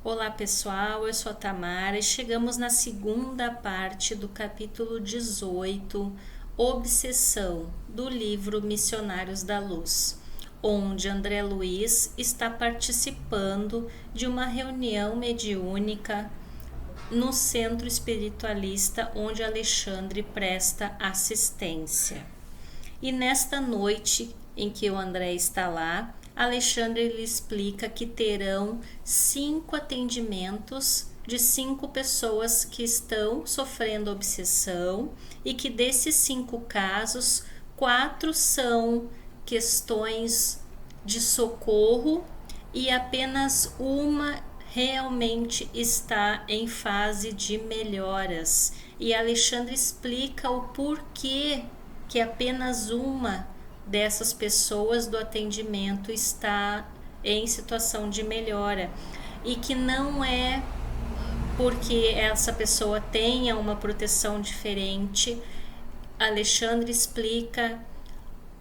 Olá pessoal, eu sou a Tamara e chegamos na segunda parte do capítulo 18, Obsessão, do livro Missionários da Luz, onde André Luiz está participando de uma reunião mediúnica no centro espiritualista onde Alexandre presta assistência. E nesta noite em que o André está lá, Alexandre lhe explica que terão 5 atendimentos de 5 pessoas que estão sofrendo obsessão e que desses 5 casos, 4 são questões de socorro e apenas uma realmente está em fase de melhoras. E Alexandre explica o porquê que apenas uma dessas pessoas do atendimento está em situação de melhora e que não é porque essa pessoa tenha uma proteção diferente. Alexandre explica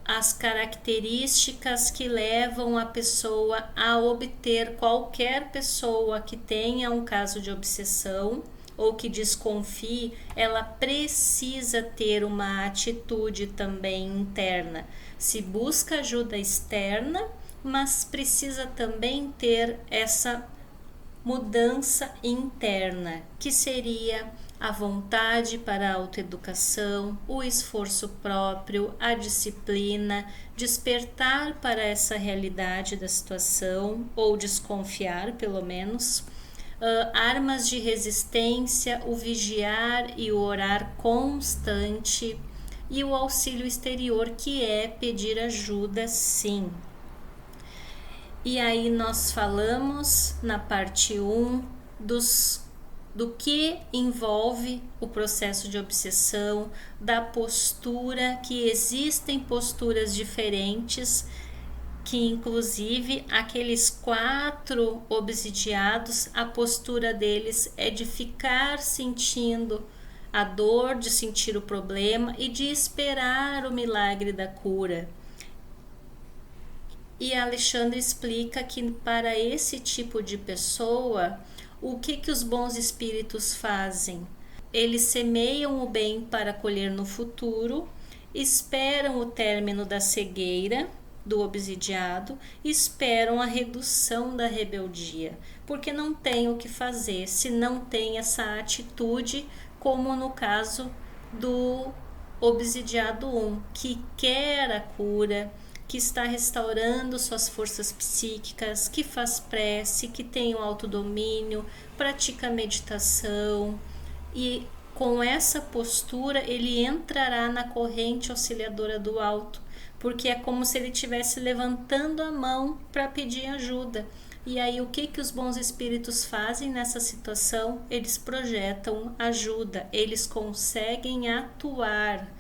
as características que levam a pessoa a obter, qualquer pessoa que tenha um caso de obsessão ou que desconfie, ela precisa ter uma atitude também interna. Se busca ajuda externa, mas precisa também ter essa mudança interna, que seria a vontade para a autoeducação, o esforço próprio, a disciplina, despertar para essa realidade da situação, ou desconfiar pelo menos, armas de resistência, o vigiar e o orar constante, e o auxílio exterior, que é pedir ajuda, sim. E aí nós falamos na parte 1 do que envolve o processo de obsessão, da postura, que existem posturas diferentes, que inclusive aqueles 4 obsidiados, a postura deles é de ficar sentindo a dor, de sentir o problema e de esperar o milagre da cura. E Alexandre explica que para esse tipo de pessoa, o que os bons espíritos fazem? Eles semeiam o bem para colher no futuro, esperam o término da cegueira do obsidiado, esperam a redução da rebeldia, porque não tem o que fazer se não tem essa atitude, como no caso do obsidiado 1, que quer a cura, que está restaurando suas forças psíquicas, que faz prece, que tem o autodomínio, pratica meditação, e com essa postura ele entrará na corrente auxiliadora do alto, porque é como se ele estivesse levantando a mão para pedir ajuda. E aí o que os bons espíritos fazem nessa situação? Eles projetam ajuda, eles conseguem atuar.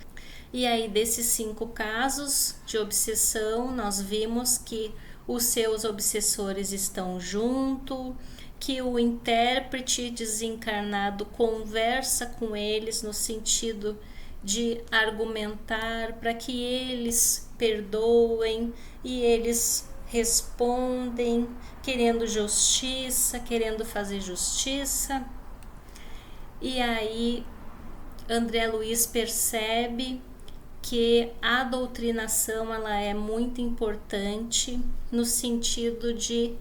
E aí desses 5 casos de obsessão, nós vimos que os seus obsessores estão junto, que o intérprete desencarnado conversa com eles no sentido de argumentar para que eles perdoem, e eles respondem querendo justiça, querendo fazer justiça. E aí André Luiz percebe que a doutrinação ela é muito importante no sentido de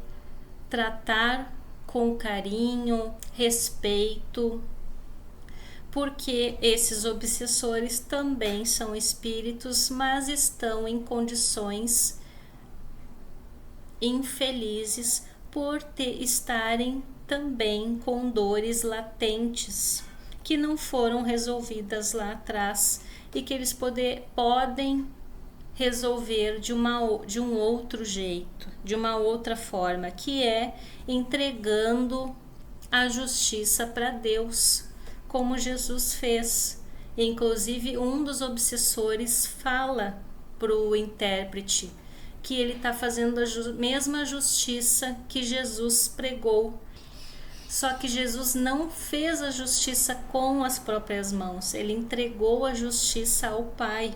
tratar com carinho, respeito, porque esses obsessores também são espíritos, mas estão em condições infelizes por estarem também com dores latentes que não foram resolvidas lá atrás e que eles podem resolver de um outro jeito, de uma outra forma, que é entregando a justiça para Deus, como Jesus fez. Inclusive, um dos obsessores fala para o intérprete que ele está fazendo a mesma justiça que Jesus pregou. Só que Jesus não fez a justiça com as próprias mãos, ele entregou a justiça ao Pai.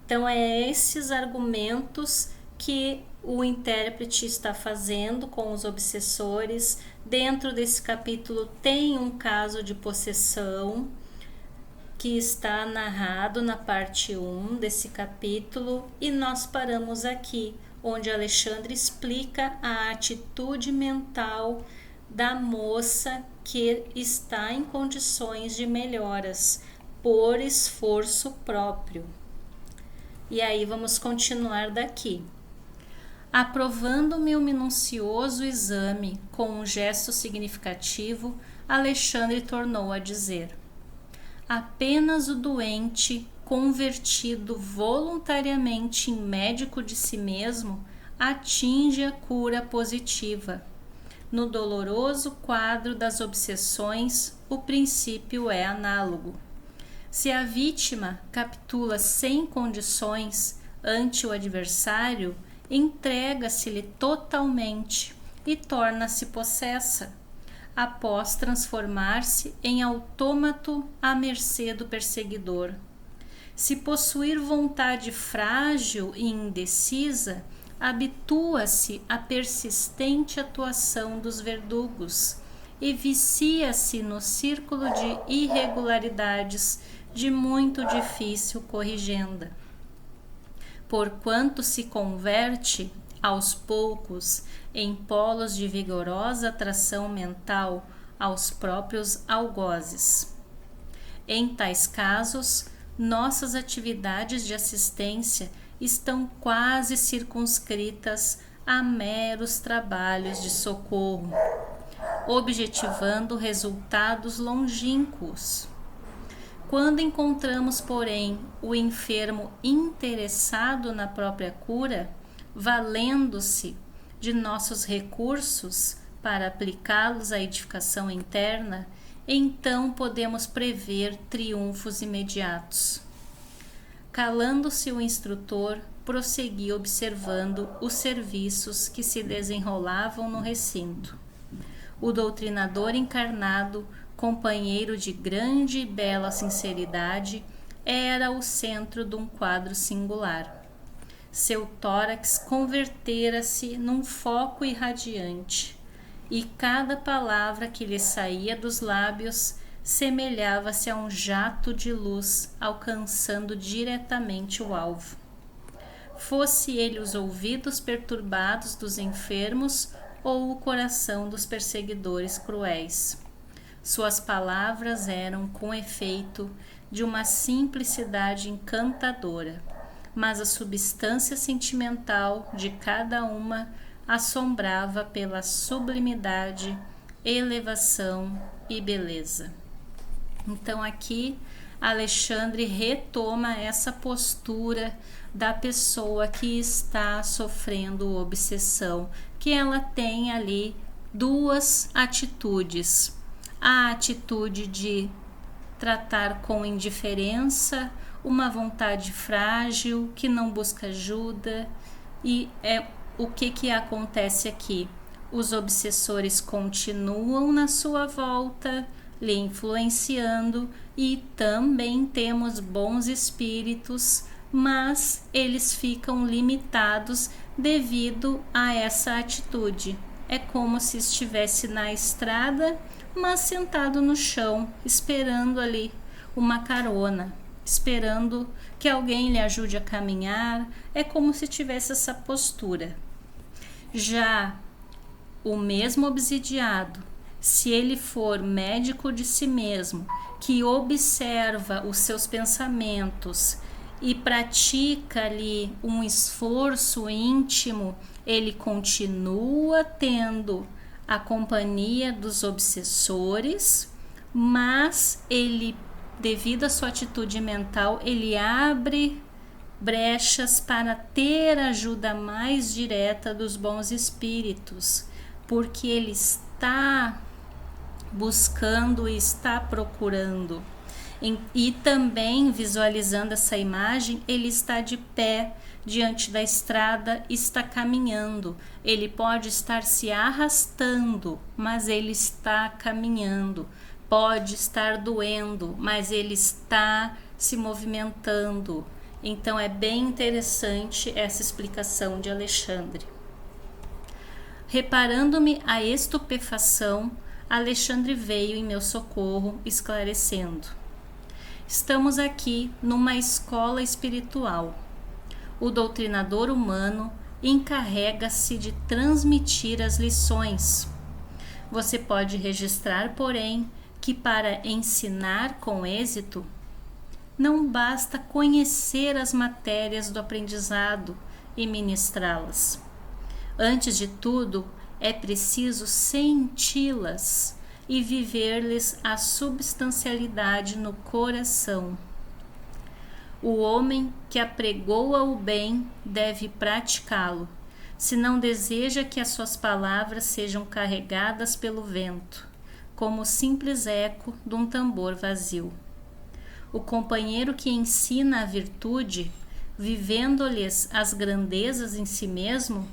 Então, é esses argumentos que o intérprete está fazendo com os obsessores, Dentro desse capítulo tem um caso de possessão que está narrado na parte 1 desse capítulo, e nós paramos aqui, onde Alexandre explica a atitude mental da moça que está em condições de melhoras por esforço próprio. E aí vamos continuar daqui. Aprovando-me o minucioso exame com um gesto significativo, Alexandre tornou a dizer: apenas o doente, convertido voluntariamente em médico de si mesmo, atinge a cura positiva. No doloroso quadro das obsessões, o princípio é análogo. Se a vítima capitula sem condições ante o adversário, entrega-se-lhe totalmente e torna-se possessa, após transformar-se em autômato à mercê do perseguidor. Se possuir vontade frágil e indecisa, habitua-se à persistente atuação dos verdugos e vicia-se no círculo de irregularidades de muito difícil corrigenda. Porquanto se converte, aos poucos, em polos de vigorosa atração mental aos próprios algozes. Em tais casos, nossas atividades de assistência estão quase circunscritas a meros trabalhos de socorro, objetivando resultados longínquos. Quando encontramos, porém, o enfermo interessado na própria cura, valendo-se de nossos recursos para aplicá-los à edificação interna, então podemos prever triunfos imediatos. Calando-se o instrutor, prossegui observando os serviços que se desenrolavam no recinto. O doutrinador encarnado, companheiro de grande e bela sinceridade, era o centro de um quadro singular. Seu tórax convertera-se num foco irradiante, e cada palavra que lhe saía dos lábios semelhava-se a um jato de luz alcançando diretamente o alvo. Fosse ele os ouvidos perturbados dos enfermos ou o coração dos perseguidores cruéis. Suas palavras eram, com efeito, de uma simplicidade encantadora, mas a substância sentimental de cada uma assombrava pela sublimidade, elevação e beleza. Então aqui Alexandre retoma essa postura da pessoa que está sofrendo obsessão, que ela tem ali duas atitudes: a atitude de tratar com indiferença uma vontade frágil que não busca ajuda, e o que acontece aqui? Os obsessores continuam na sua volta, lhe influenciando, e também temos bons espíritos, mas eles ficam limitados devido a essa atitude. É como se estivesse na estrada, mas sentado no chão, esperando ali uma carona, esperando que alguém lhe ajude a caminhar. É como se tivesse essa postura. Já o mesmo obsidiado, se ele for médico de si mesmo, que observa os seus pensamentos e pratica ali um esforço íntimo, ele continua tendo a companhia dos obsessores, mas ele, devido à sua atitude mental, ele abre brechas para ter ajuda mais direta dos bons espíritos, porque ele está buscando e está procurando. E também, visualizando essa imagem, ele está de pé diante da estrada, está caminhando. Ele pode estar se arrastando, mas ele está caminhando. Pode estar doendo, mas ele está se movimentando. Então é bem interessante essa explicação de Alexandre. Reparando-me a estupefação, Alexandre veio em meu socorro, esclarecendo: estamos aqui numa escola espiritual. O doutrinador humano encarrega-se de transmitir as lições. Você pode registrar, porém, que para ensinar com êxito, não basta conhecer as matérias do aprendizado e ministrá-las. Antes de tudo, é preciso senti-las e viver-lhes a substancialidade no coração. O homem que apregoa o bem deve praticá-lo, se não deseja que as suas palavras sejam carregadas pelo vento, como o simples eco de um tambor vazio. O companheiro que ensina a virtude, vivendo-lhes as grandezas em si mesmo,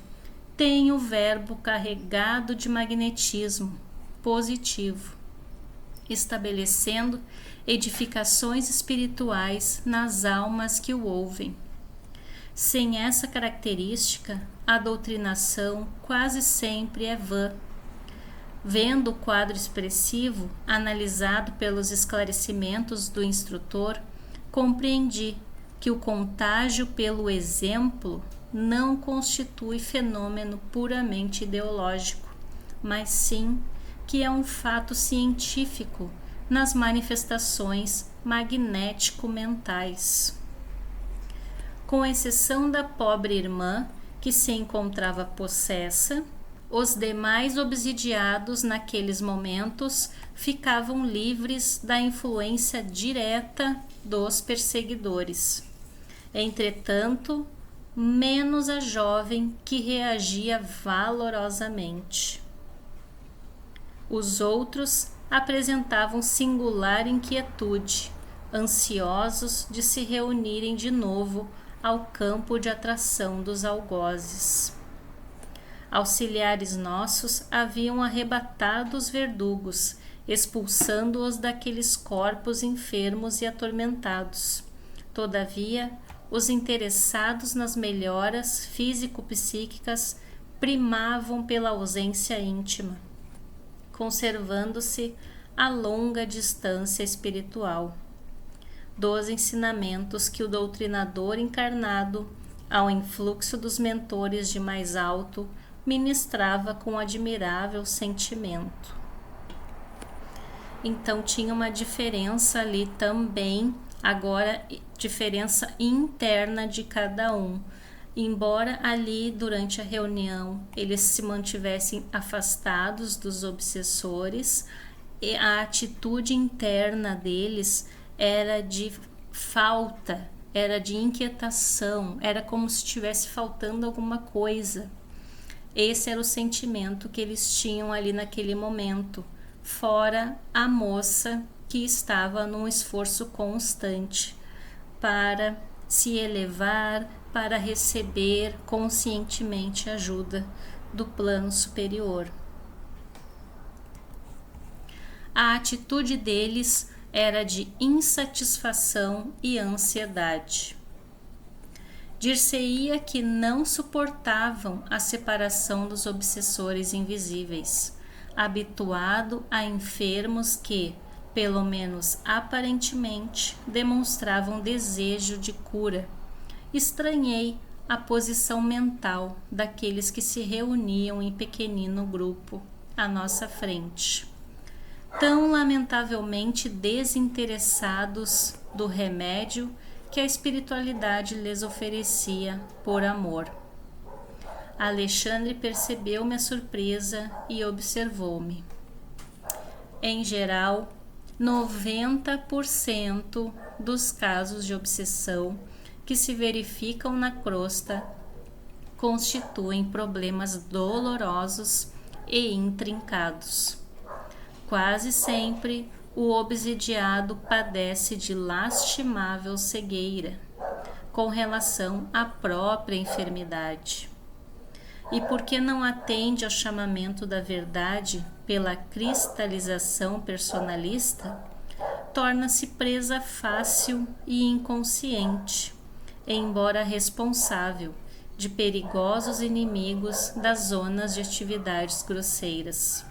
tem o verbo carregado de magnetismo positivo, estabelecendo edificações espirituais nas almas que o ouvem. Sem essa característica, a doutrinação quase sempre é vã. Vendo o quadro expressivo, analisado pelos esclarecimentos do instrutor, compreendi que o contágio pelo exemplo não constitui fenômeno puramente ideológico, mas sim que é um fato científico nas manifestações magnético-mentais. Com exceção da pobre irmã, que se encontrava possessa, os demais obsidiados naqueles momentos ficavam livres da influência direta dos perseguidores. Entretanto, menos a jovem, que reagia valorosamente. Os outros apresentavam singular inquietude, ansiosos de se reunirem de novo ao campo de atração dos algozes. Auxiliares nossos haviam arrebatado os verdugos, expulsando-os daqueles corpos enfermos e atormentados. Todavia, os interessados nas melhoras físico-psíquicas primavam pela ausência íntima, conservando-se a longa distância espiritual dos ensinamentos que o doutrinador encarnado, ao influxo dos mentores de mais alto, ministrava com admirável sentimento. Então tinha uma diferença ali também, agora diferença interna de cada um. Embora ali durante a reunião eles se mantivessem afastados dos obsessores, e a atitude interna deles era de falta, era de inquietação, era como se estivesse faltando alguma coisa. Esse era o sentimento que eles tinham ali naquele momento, fora a moça que estava num esforço constante para se elevar, para receber conscientemente ajuda do plano superior. A atitude deles era de insatisfação e ansiedade. Dir-se-ia que não suportavam a separação dos obsessores invisíveis, habituado a enfermos que, pelo menos aparentemente, demonstravam desejo de cura. Estranhei a posição mental daqueles que se reuniam em pequenino grupo à nossa frente, tão lamentavelmente desinteressados do remédio que a espiritualidade lhes oferecia por amor. Alexandre percebeu minha surpresa e observou-me. Em geral, 90% dos casos de obsessão que se verificam na crosta constituem problemas dolorosos e intrincados. Quase sempre o obsidiado padece de lastimável cegueira com relação à própria enfermidade. E porque não atende ao chamamento da verdade pela cristalização personalista, torna-se presa fácil e inconsciente, embora responsável, de perigosos inimigos das zonas de atividades grosseiras.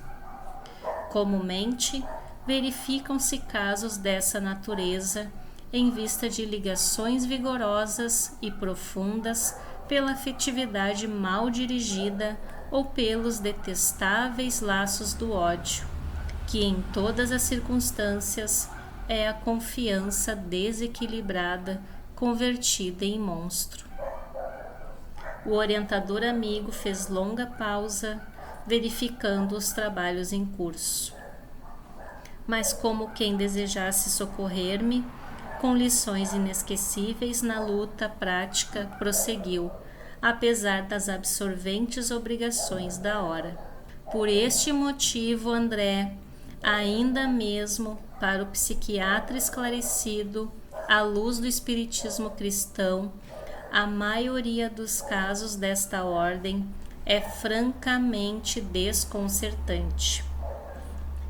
Comumente, verificam-se casos dessa natureza em vista de ligações vigorosas e profundas pela afetividade mal dirigida ou pelos detestáveis laços do ódio, que em todas as circunstâncias é a confiança desequilibrada convertida em monstro. O orientador amigo fez longa pausa, verificando os trabalhos em curso. Mas como quem desejasse socorrer-me, com lições inesquecíveis na luta prática, prosseguiu, apesar das absorventes obrigações da hora. Por este motivo, André, ainda mesmo para o psiquiatra esclarecido, à luz do espiritismo cristão, a maioria dos casos desta ordem é francamente desconcertante,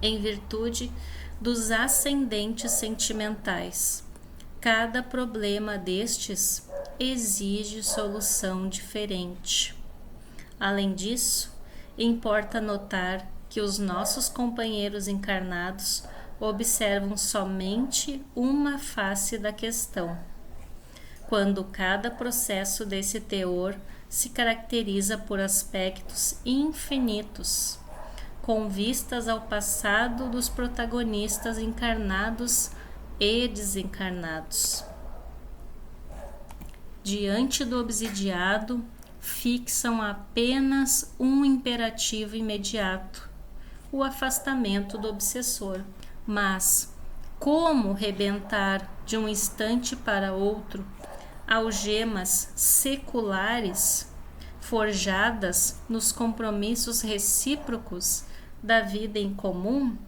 em virtude dos ascendentes sentimentais. Cada problema destes exige solução diferente. Além disso, importa notar que os nossos companheiros encarnados observam somente uma face da questão, quando cada processo desse teor se caracteriza por aspectos infinitos, com vistas ao passado dos protagonistas encarnados e desencarnados. Diante do obsidiado, fixam apenas um imperativo imediato, o afastamento do obsessor. Mas como rebentar de um instante para outro algemas seculares forjadas nos compromissos recíprocos da vida em comum?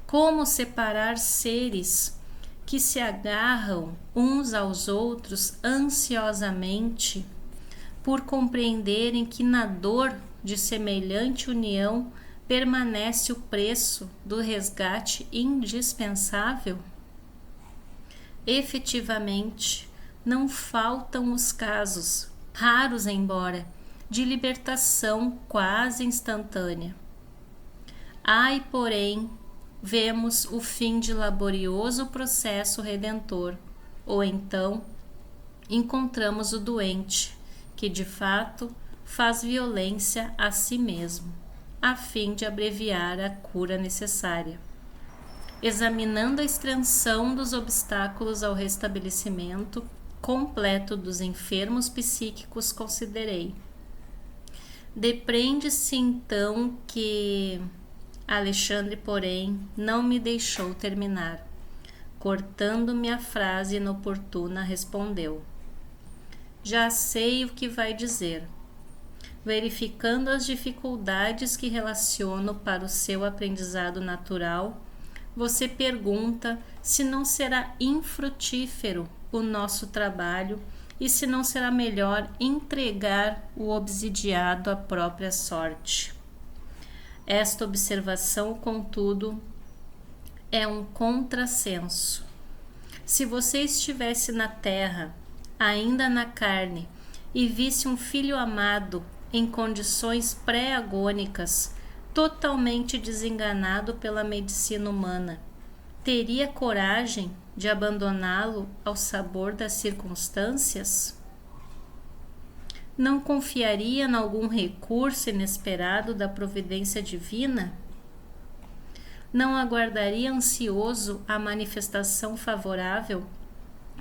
Como separar seres que se agarram uns aos outros ansiosamente por compreenderem que na dor de semelhante união permanece o preço do resgate indispensável? Efetivamente, não faltam os casos, raros embora, de libertação quase instantânea. Ai, porém, vemos o fim de laborioso processo redentor, ou então encontramos o doente, que de fato faz violência a si mesmo, a fim de abreviar a cura necessária. Examinando a extensão dos obstáculos ao restabelecimento completo dos enfermos psíquicos, considerei. Depreende-se então que Alexandre, porém, não me deixou terminar. Cortando-me a frase inoportuna, respondeu: já sei o que vai dizer. Verificando as dificuldades que relaciono para o seu aprendizado natural, você pergunta se não será infrutífero o nosso trabalho e se não será melhor entregar o obsidiado à própria sorte. Esta observação, contudo, é um contrassenso. Se você estivesse na terra, ainda na carne, e visse um filho amado em condições pré-agônicas, totalmente desenganado pela medicina humana, teria coragem de abandoná-lo ao sabor das circunstâncias? Não confiaria em algum recurso inesperado da providência divina? Não aguardaria ansioso a manifestação favorável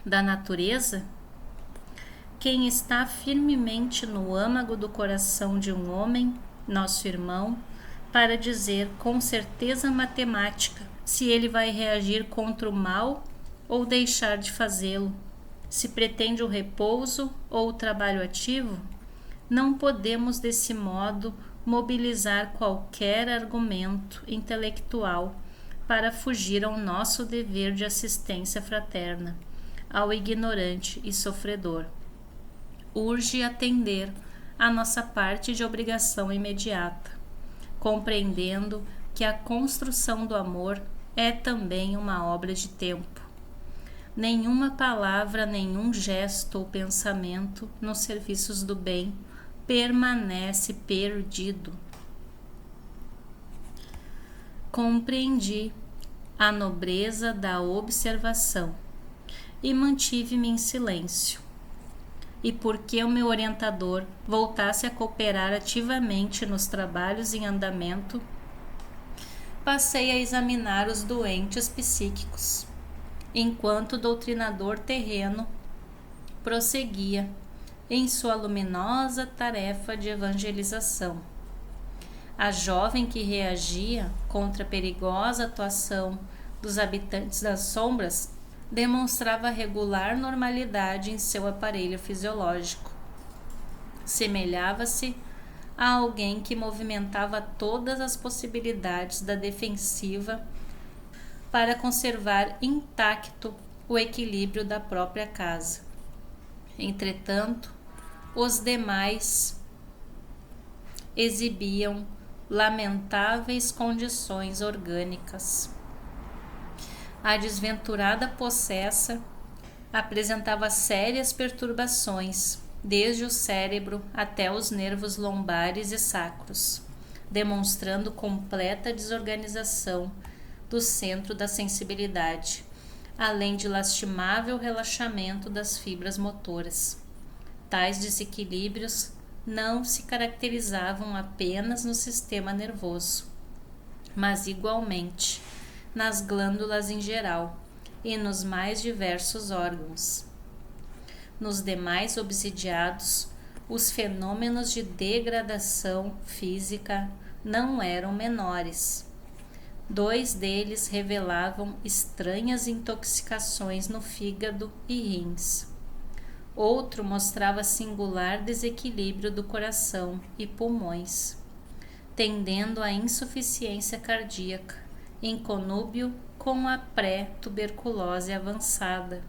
da natureza? Quem está firmemente no âmago do coração de um homem, nosso irmão, para dizer com certeza matemática se ele vai reagir contra o mal ou deixar de fazê-lo, se pretende o repouso ou o trabalho ativo, não podemos desse modo mobilizar qualquer argumento intelectual para fugir ao nosso dever de assistência fraterna, ao ignorante e sofredor. Urge atender à nossa parte de obrigação imediata, compreendendo que a construção do amor é também uma obra de tempo. nenhuma palavra, nenhum gesto ou pensamento nos serviços do bem permanece perdido. Compreendi a nobreza da observação e mantive-me em silêncio. E porque o meu orientador voltasse a cooperar ativamente nos trabalhos em andamento, passei a examinar os doentes psíquicos, enquanto o doutrinador terreno prosseguia em sua luminosa tarefa de evangelização. A jovem que reagia contra a perigosa atuação dos habitantes das sombras demonstrava regular normalidade em seu aparelho fisiológico. Semelhava-se a alguém que movimentava todas as possibilidades da defensiva para conservar intacto o equilíbrio da própria casa. Entretanto, os demais exibiam lamentáveis condições orgânicas. A desventurada possessa apresentava sérias perturbações, desde o cérebro até os nervos lombares e sacros, demonstrando completa desorganização do centro da sensibilidade, além de lastimável relaxamento das fibras motoras. Tais desequilíbrios não se caracterizavam apenas no sistema nervoso, mas igualmente nas glândulas em geral e nos mais diversos órgãos. Nos demais obsidiados, os fenômenos de degradação física não eram menores. 2 deles revelavam estranhas intoxicações no fígado e rins. Outro mostrava singular desequilíbrio do coração e pulmões, tendendo à insuficiência cardíaca, em conúbio com a pré-tuberculose avançada.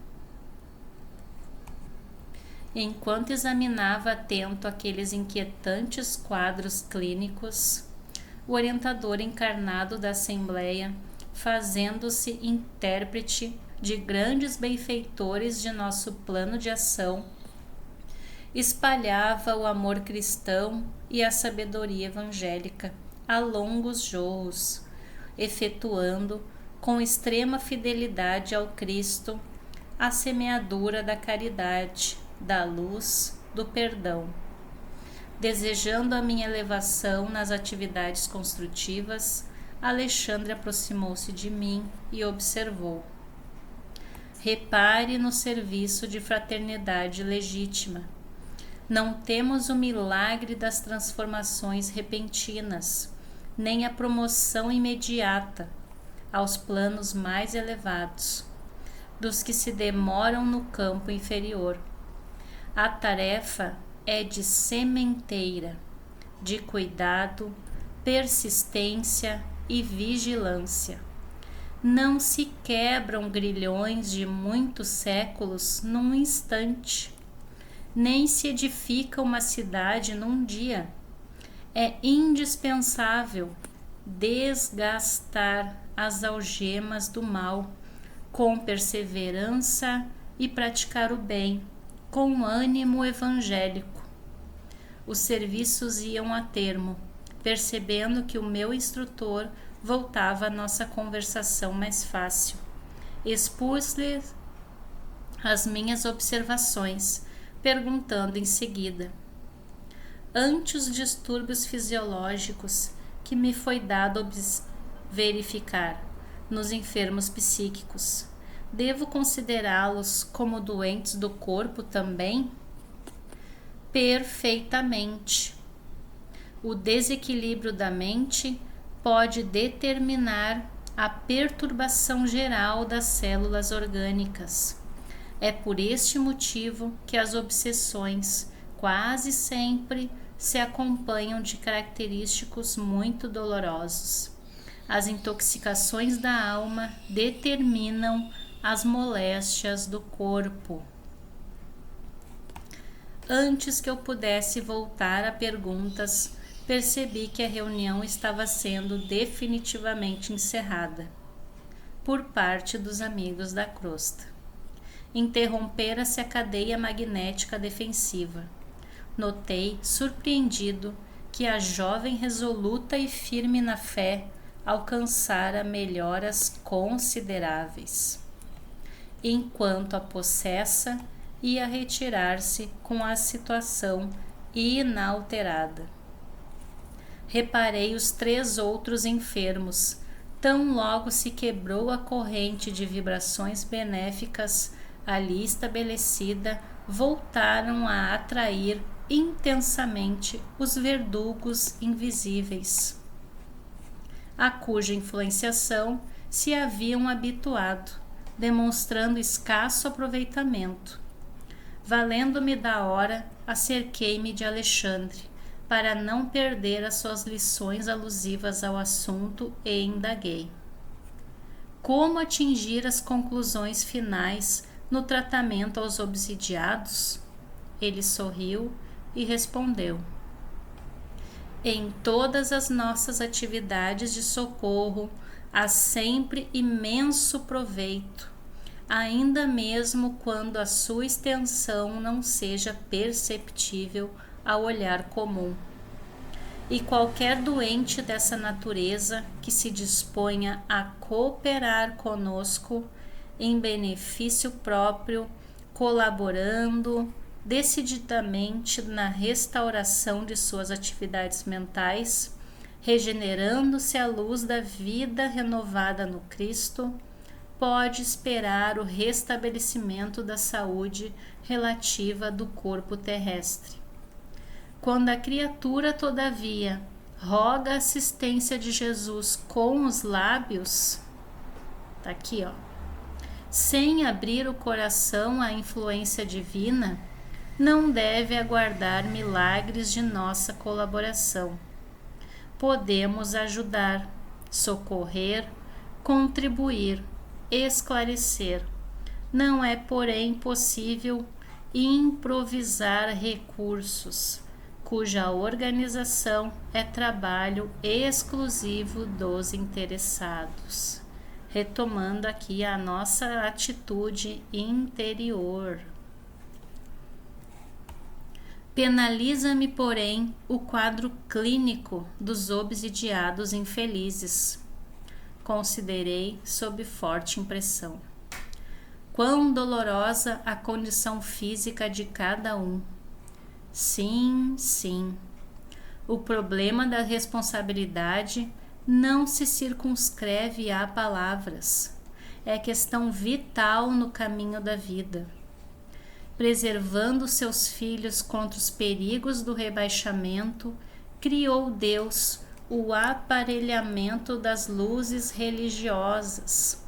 Enquanto examinava atento aqueles inquietantes quadros clínicos, o orientador encarnado da Assembleia, fazendo-se intérprete de grandes benfeitores de nosso plano de ação, espalhava o amor cristão e a sabedoria evangélica a longos jorros, efetuando com extrema fidelidade ao Cristo a semeadura da caridade, da luz, do perdão. Desejando a minha elevação nas atividades construtivas, Alexandre aproximou-se de mim e observou: repare no serviço de fraternidade legítima. Não temos o milagre das transformações repentinas, nem a promoção imediata aos planos mais elevados, dos que se demoram no campo inferior. A tarefa é de sementeira, de cuidado, persistência e vigilância. Não se quebram grilhões de muitos séculos num instante, nem se edifica uma cidade num dia. É indispensável desgastar as algemas do mal com perseverança e praticar o bem com ânimo evangélico. Os serviços iam a termo, percebendo que o meu instrutor voltava à nossa conversação mais fácil. Expus-lhe as minhas observações, perguntando em seguida: ante os distúrbios fisiológicos que me foi dado verificar nos enfermos psíquicos, devo considerá-los como doentes do corpo também? Perfeitamente. O desequilíbrio da mente pode determinar a perturbação geral das células orgânicas. É por este motivo que as obsessões quase sempre se acompanham de característicos muito dolorosos. As intoxicações da alma determinam as moléstias do corpo. Antes que eu pudesse voltar a perguntas, percebi que a reunião estava sendo definitivamente encerrada por parte dos amigos da crosta. interrompera-se a cadeia magnética defensiva. Notei, surpreendido, que a jovem resoluta e firme na fé alcançara melhoras consideráveis, enquanto a possessa ia retirar-se com a situação inalterada. Reparei os 3 outros enfermos. Tão logo se quebrou a corrente de vibrações benéficas ali estabelecida, voltaram a atrair intensamente os verdugos invisíveis, a cuja influenciação se haviam habituado, demonstrando escasso aproveitamento. Valendo-me da hora, acerquei-me de Alexandre, para não perder as suas lições alusivas ao assunto, e indaguei: como atingir as conclusões finais no tratamento aos obsidiados? Ele sorriu e respondeu: em todas as nossas atividades de socorro há sempre imenso proveito, ainda mesmo quando a sua extensão não seja perceptível ao olhar comum. E qualquer doente dessa natureza que se disponha a cooperar conosco em benefício próprio, colaborando decididamente na restauração de suas atividades mentais, regenerando-se à luz da vida renovada no Cristo, pode esperar o restabelecimento da saúde relativa do corpo terrestre. Quando a criatura, todavia, roga a assistência de Jesus com os lábios, tá aqui, ó, sem abrir o coração à influência divina, não deve aguardar milagres de nossa colaboração. Podemos ajudar, socorrer, contribuir, esclarecer. Não é, porém, possível improvisar recursos, cuja organização é trabalho exclusivo dos interessados. Retomando aqui a nossa atitude interior. Penaliza-me, porém, o quadro clínico dos obsidiados infelizes. Considerei sob forte impressão. Quão dolorosa a condição física de cada um. Sim, sim. O problema da responsabilidade não se circunscreve a palavras. É questão vital no caminho da vida. Preservando seus filhos contra os perigos do rebaixamento, criou Deus o aparelhamento das luzes religiosas,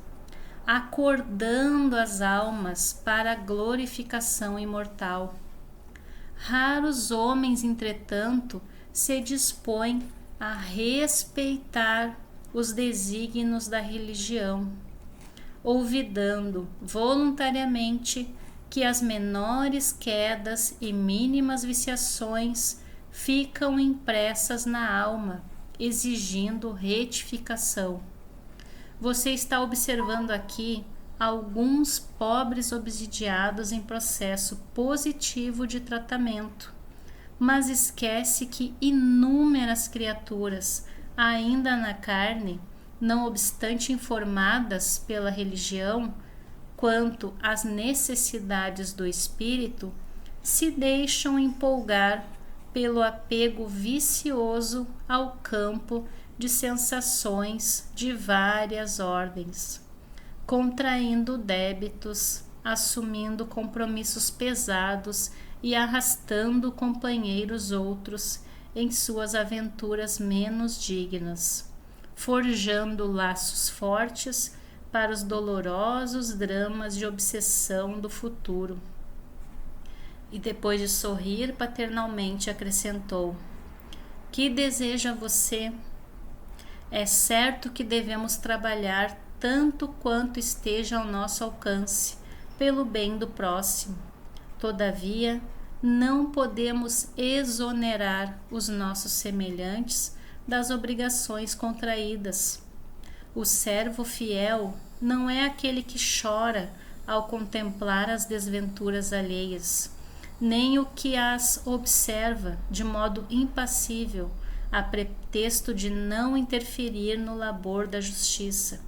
acordando as almas para a glorificação imortal. Raros homens, entretanto, se dispõem a respeitar os desígnios da religião, olvidando voluntariamente que as menores quedas e mínimas viciações ficam impressas na alma, exigindo retificação. Você está observando aqui alguns pobres obsidiados em processo positivo de tratamento, mas esquece que inúmeras criaturas, ainda na carne, não obstante informadas pela religião quanto às necessidades do espírito, se deixam empolgar pelo apego vicioso ao campo de sensações de várias ordens, contraindo débitos, assumindo compromissos pesados e arrastando companheiros outros em suas aventuras menos dignas, forjando laços fortes para os dolorosos dramas de obsessão do futuro. E depois de sorrir paternalmente acrescentou: que deseja você? É certo que devemos trabalhar tanto quanto esteja ao nosso alcance, pelo bem do próximo. Todavia, não podemos exonerar os nossos semelhantes das obrigações contraídas. O servo fiel não é aquele que chora ao contemplar as desventuras alheias, nem o que as observa de modo impassível, a pretexto de não interferir no labor da justiça.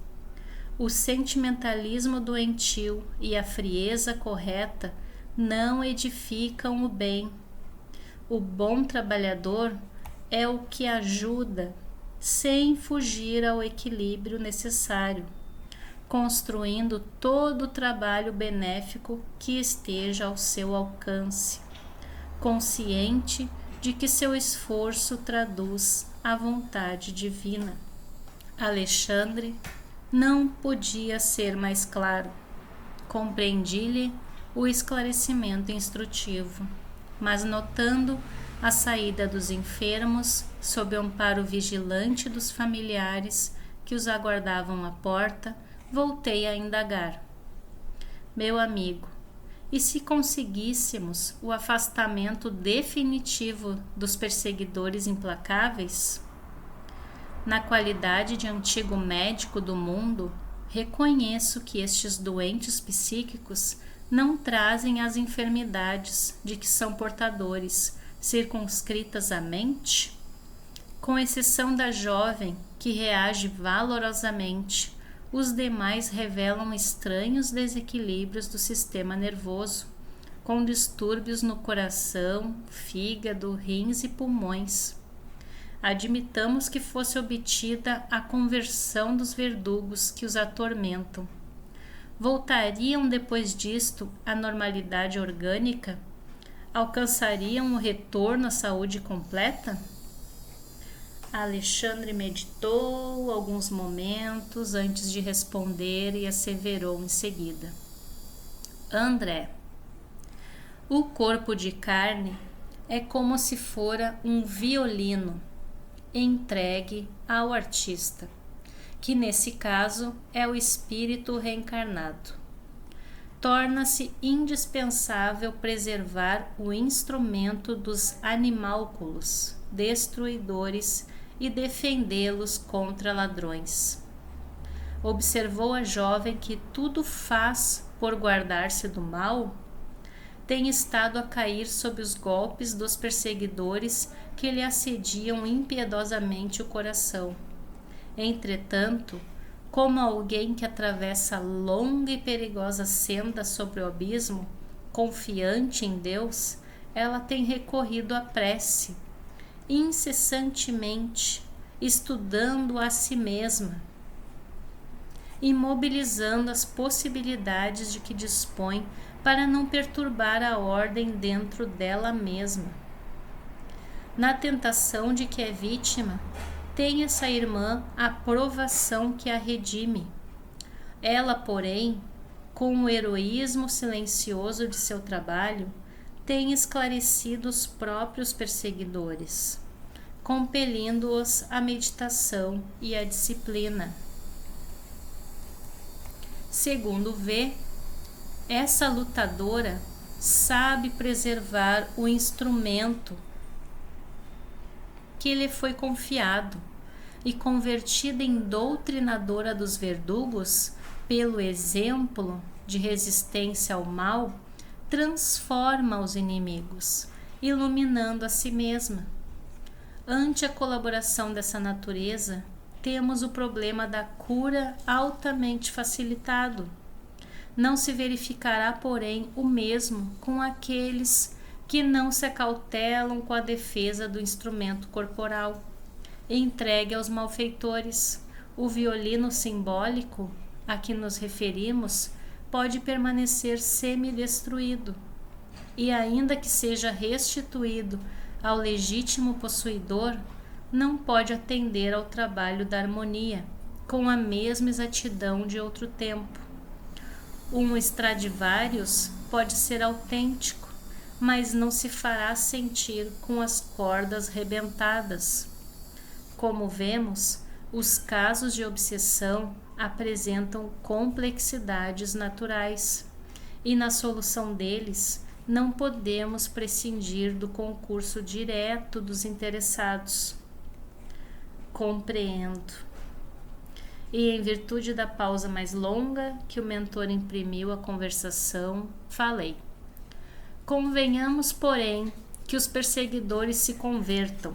O sentimentalismo doentio e a frieza correta não edificam o bem. O bom trabalhador é o que ajuda, sem fugir ao equilíbrio necessário, construindo todo o trabalho benéfico que esteja ao seu alcance, consciente de que seu esforço traduz a vontade divina. Alexandre não podia ser mais claro. Compreendi-lhe o esclarecimento instrutivo, mas notando a saída dos enfermos, sob o amparo vigilante dos familiares que os aguardavam à porta, voltei a indagar. Meu amigo, e se conseguíssemos o afastamento definitivo dos perseguidores implacáveis? Na qualidade de antigo médico do mundo, reconheço que estes doentes psíquicos não trazem as enfermidades de que são portadores, circunscritas à mente? Com exceção da jovem, que reage valorosamente, os demais revelam estranhos desequilíbrios do sistema nervoso, com distúrbios no coração, fígado, rins e pulmões. Admitamos que fosse obtida a conversão dos verdugos que os atormentam. Voltariam depois disto à normalidade orgânica? Alcançariam o retorno à saúde completa? Alexandre meditou alguns momentos antes de responder e asseverou em seguida. André, o corpo de carne é como se fora um violino entregue ao artista, que nesse caso é o espírito reencarnado. Torna-se indispensável preservar o instrumento dos animálculos destruidores e defendê-los contra ladrões. Observou a jovem que tudo faz por guardar-se do mal? Tem estado a cair sob os golpes dos perseguidores que lhe assediam impiedosamente o coração. Entretanto, como alguém que atravessa longa e perigosa senda sobre o abismo, confiante em Deus, ela tem recorrido à prece, incessantemente, estudando a si mesma, imobilizando as possibilidades de que dispõe para não perturbar a ordem dentro dela mesma. Na tentação de que é vítima, tem essa irmã a provação que a redime. Ela, porém, com o heroísmo silencioso de seu trabalho, tem esclarecido os próprios perseguidores, compelindo-os à meditação e à disciplina. Segundo vê, essa lutadora sabe preservar o instrumento que lhe foi confiado e, convertida em doutrinadora dos verdugos, pelo exemplo de resistência ao mal, transforma os inimigos, iluminando a si mesma. Ante a colaboração dessa natureza, temos o problema da cura altamente facilitado. Não se verificará, porém, o mesmo com aqueles que não se acautelam com a defesa do instrumento corporal. Entregue aos malfeitores, o violino simbólico a que nos referimos pode permanecer semidestruído, e ainda que seja restituído ao legítimo possuidor, não pode atender ao trabalho da harmonia com a mesma exatidão de outro tempo. Um Stradivarius pode ser autêntico, mas não se fará sentir com as cordas rebentadas. Como vemos, os casos de obsessão apresentam complexidades naturais, e na solução deles não podemos prescindir do concurso direto dos interessados. Compreendo. e, em virtude da pausa mais longa que o mentor imprimiu à conversação, falei. Convenhamos, porém, que os perseguidores se convertam,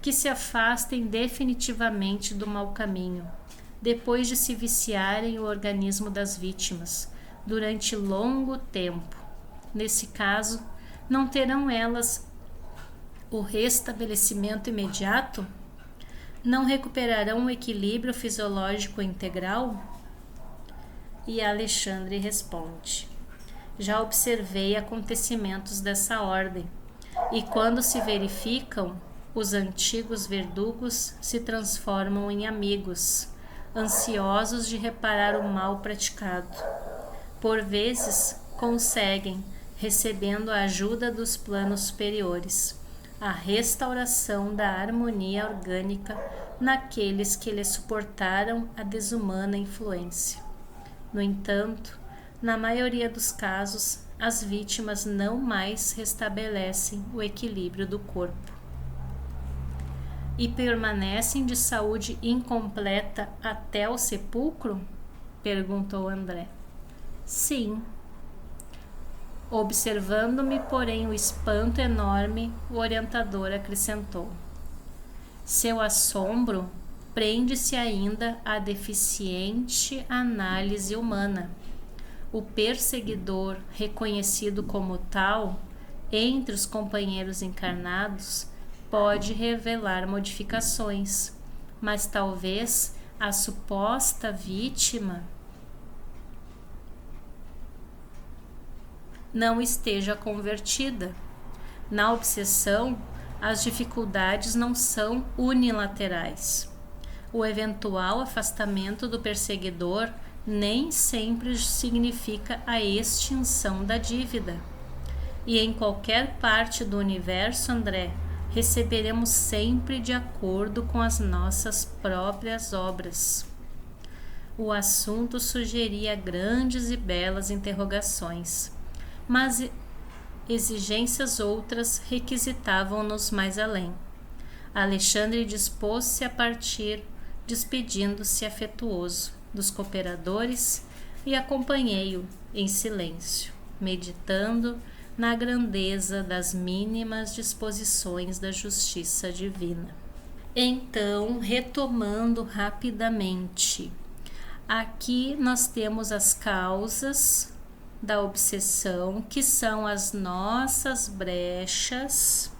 que se afastem definitivamente do mau caminho, depois de se viciarem o organismo das vítimas, durante longo tempo. Nesse caso, não terão elas o restabelecimento imediato? Não recuperarão o equilíbrio fisiológico integral? E Alexandre responde: já observei acontecimentos dessa ordem, e quando se verificam, os antigos verdugos se transformam em amigos, ansiosos de reparar o mal praticado. Por vezes, conseguem, recebendo a ajuda dos planos superiores, a restauração da harmonia orgânica naqueles que lhes suportaram a desumana influência. No entanto, na maioria dos casos, as vítimas não mais restabelecem o equilíbrio do corpo. E permanecem de saúde incompleta até o sepulcro? Perguntou André. Sim. Observando-me, porém, o espanto enorme, o orientador acrescentou: seu assombro prende-se ainda à deficiente análise humana. O perseguidor, reconhecido como tal, entre os companheiros encarnados, pode revelar modificações, mas talvez a suposta vítima não esteja convertida. Na obsessão, as dificuldades não são unilaterais. O eventual afastamento do perseguidor nem sempre significa a extinção da dívida. E em qualquer parte do universo, André, receberemos sempre de acordo com as nossas próprias obras. O assunto sugeria grandes e belas interrogações, mas exigências outras requisitavam-nos mais além. Alexandre dispôs-se a partir, despedindo-se afetuoso dos cooperadores, e acompanhei-o em silêncio, meditando na grandeza das mínimas disposições da justiça divina. Então, retomando rapidamente, aqui nós temos as causas da obsessão, que são as nossas brechas,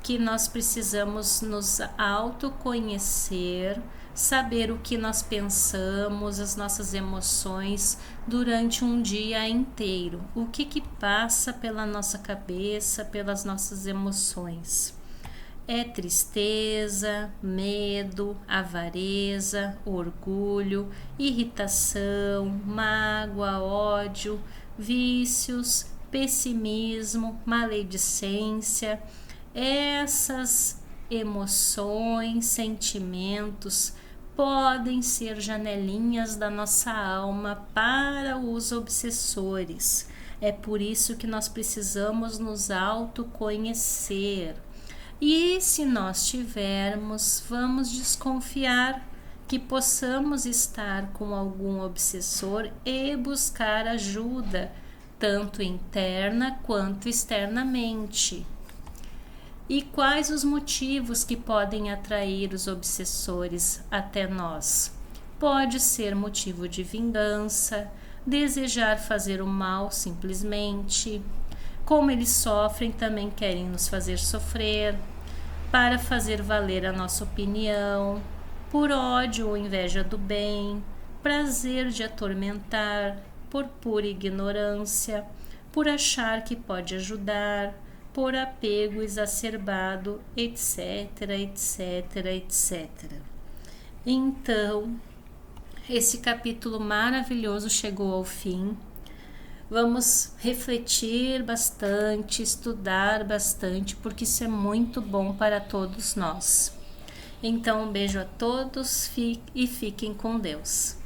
que nós precisamos nos autoconhecer, saber o que nós pensamos, as nossas emoções durante um dia inteiro, o que passa pela nossa cabeça, pelas nossas emoções. É tristeza, medo, avareza, orgulho, irritação, mágoa, ódio, vícios, pessimismo, maledicência. Essas emoções, sentimentos podem ser janelinhas da nossa alma para os obsessores. É por isso que nós precisamos nos autoconhecer. E se nós tivermos, vamos desconfiar que possamos estar com algum obsessor e buscar ajuda, tanto interna quanto externamente. E quais os motivos que podem atrair os obsessores até nós? Pode ser motivo de vingança, desejar fazer o mal simplesmente. Como eles sofrem, também querem nos fazer sofrer, para fazer valer a nossa opinião, por ódio ou inveja do bem, prazer de atormentar, por pura ignorância, por achar que pode ajudar, por apego exacerbado, etc, etc, etc. Então, esse capítulo maravilhoso chegou ao fim. Vamos refletir bastante, estudar bastante, porque isso é muito bom para todos nós. Então, um beijo a todos e fiquem com Deus.